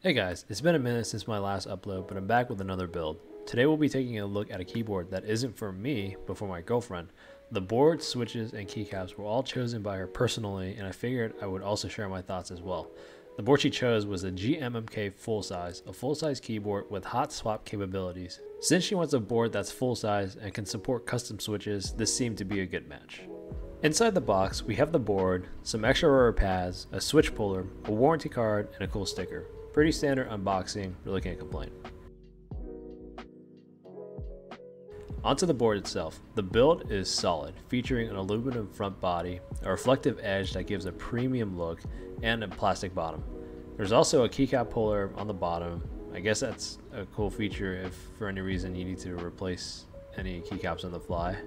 Hey guys, it's been a minute since my last upload, but I'm back with another build. Today we'll be taking a look at a keyboard that isn't for me, but for my girlfriend. The board, switches, and keycaps were all chosen by her personally, and I figured I would also share my thoughts as well. The board she chose was the GMMK Full Size, a full-size keyboard with Hotswap capabilities. Since she wants a board that's full-size and can support custom switches, this seemed to be a good match. Inside the box, we have the board, some extra rubber pads, a switch puller, a warranty card, and a cool sticker. Pretty standard unboxing, really can't complain. Onto the board itself. The build is solid, featuring an aluminum front body, a reflective edge that gives a premium look, and a plastic bottom. There's also a keycap puller on the bottom. I guess that's a cool feature if for any reason you need to replace any keycaps on the fly.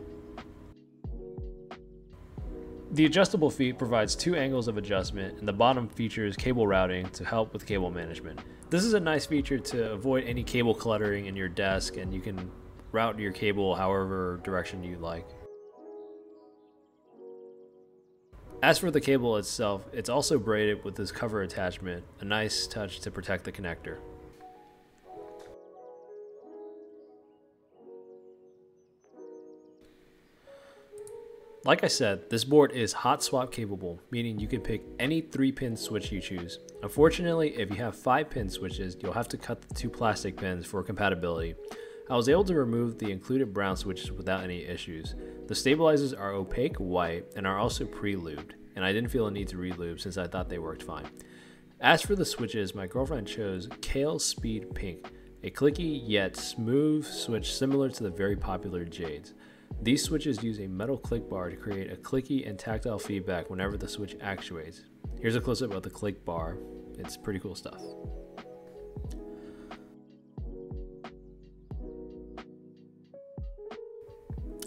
The adjustable feet provides two angles of adjustment, and the bottom features cable routing to help with cable management. This is a nice feature to avoid any cable cluttering in your desk, and you can route your cable however direction you like. As for the cable itself, it's also braided with this cover attachment, a nice touch to protect the connector. Like I said, this board is hot swap capable, meaning you can pick any 3-pin switch you choose. Unfortunately, if you have 5-pin switches, you'll have to cut the 2 plastic pins for compatibility. I was able to remove the included brown switches without any issues. The stabilizers are opaque white and are also pre-lubed, and I didn't feel a need to re-lube since I thought they worked fine. As for the switches, my girlfriend chose Kailh Speed Pink, a clicky yet smooth switch similar to the very popular Jades. These switches use a metal click bar to create a clicky and tactile feedback whenever the switch actuates. Here's a close-up of the click bar. It's pretty cool stuff.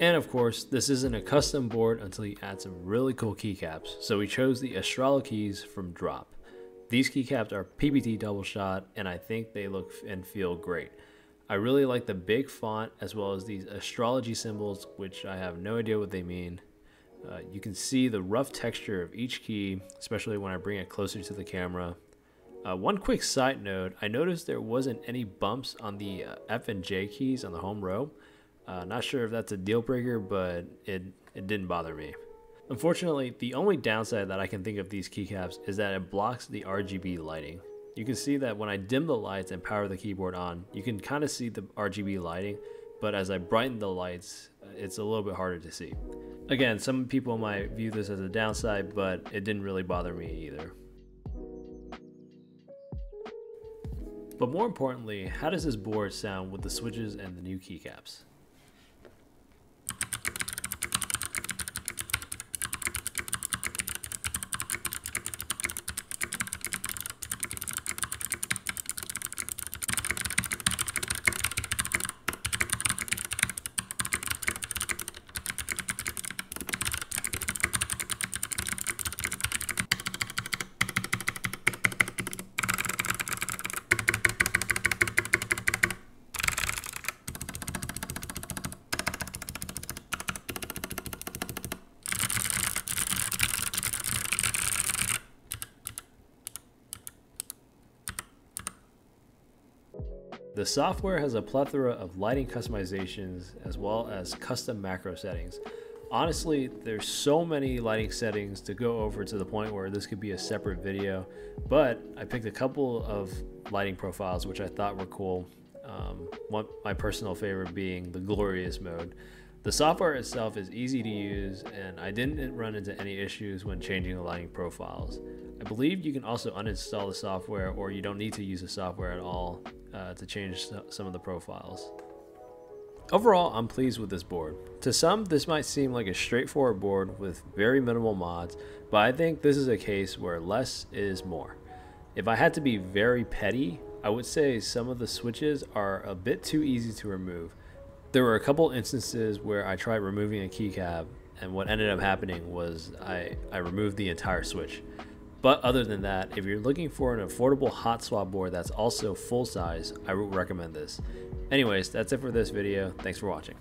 And of course, this isn't a custom board until you add some really cool keycaps, so we chose the Astrolokeys from Drop. These keycaps are PBT double shot, and I think they look and feel great. I really like the big font as well as these astrology symbols, which I have no idea what they mean. You can see the rough texture of each key, especially when I bring it closer to the camera. One quick side note, I noticed there wasn't any bumps on the F and J keys on the home row. Not sure if that's a deal breaker, but it didn't bother me. Unfortunately, the only downside that I can think of these keycaps is that it blocks the RGB lighting. You can see that when I dim the lights and power the keyboard on, you can kind of see the RGB lighting, but as I brighten the lights, it's a little bit harder to see. Again, some people might view this as a downside, but it didn't really bother me either. But more importantly, how does this board sound with the switches and the new keycaps? The software has a plethora of lighting customizations as well as custom macro settings. Honestly, there's so many lighting settings to go over to the point where this could be a separate video, but I picked a couple of lighting profiles which I thought were cool. My personal favorite being the glorious mode. The software itself is easy to use, and I didn't run into any issues when changing the lighting profiles. I believe you can also uninstall the software, or you don't need to use the software at all to change some of the profiles. Overall, I'm pleased with this board. To some, this might seem like a straightforward board with very minimal mods, but I think this is a case where less is more. If I had to be very petty, I would say some of the switches are a bit too easy to remove. There were a couple instances where I tried removing a keycap, and what ended up happening was I removed the entire switch. But other than that, if you're looking for an affordable hot swap board that's also full size, I would recommend this. Anyways, that's it for this video. Thanks for watching.